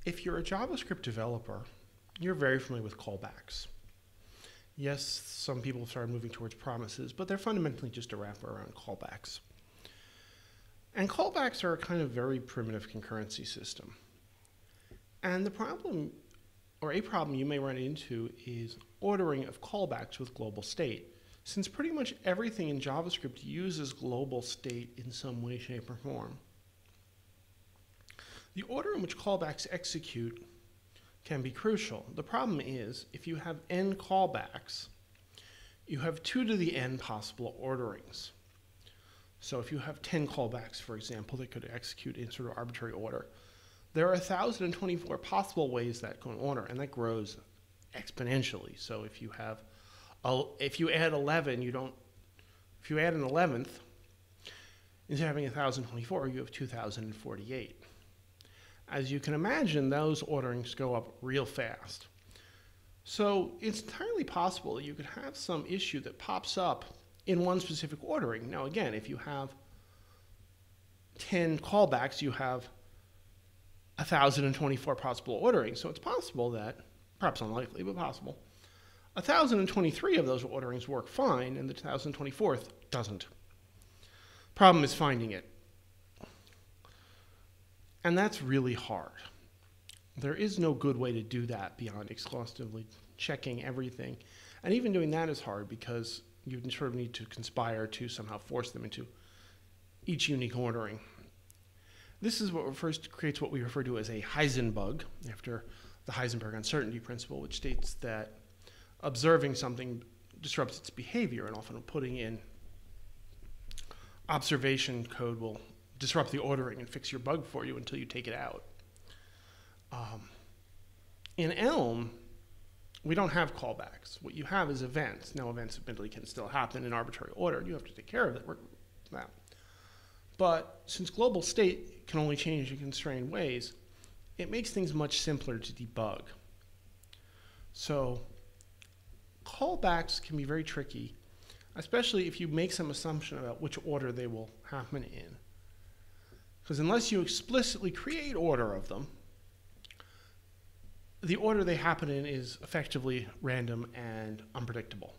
If you're a JavaScript developer, you're very familiar with callbacks. Yes, some people have started moving towards promises, but they're fundamentally just a wrapper around callbacks. And callbacks are a kind of very primitive concurrency system. And the problem, or a problem you may run into, is ordering of callbacks with global state, since pretty much everything in JavaScript uses global state in some way, shape, or form. The order in which callbacks execute can be crucial. The problem is, if you have n callbacks, you have 2 to the n possible orderings. So if you have 10 callbacks, for example, that could execute in sort of arbitrary order, there are 1,024 possible ways that can order, and that grows exponentially. So if you have, if you add 11, if you add an 11th, instead of having 1,024, you have 2,048. As you can imagine, those orderings go up real fast. So it's entirely possible that you could have some issue that pops up in one specific ordering. Now again, if you have 10 callbacks, you have 1,024 possible orderings. So it's possible that, perhaps unlikely, but possible, 1,023 of those orderings work fine, and the 1,024th doesn't. Problem is finding it. And that's really hard. There is no good way to do that beyond exhaustively checking everything. And even doing that is hard because you sort of need to conspire to somehow force them into each unique ordering. This is what creates what we refer to as a Heisenbug, after the Heisenberg uncertainty principle, which states that observing something disrupts its behavior, and often putting in observation code will disrupt the ordering and fix your bug for you until you take it out. In Elm, we don't have callbacks. What you have is events. Now, events admittedly can still happen in arbitrary order. You have to take care of that. But since global state can only change in constrained ways, it makes things much simpler to debug. So callbacks can be very tricky, especially if you make some assumption about which order they will happen in. Because unless you explicitly create order of them, the order they happen in is effectively random and unpredictable.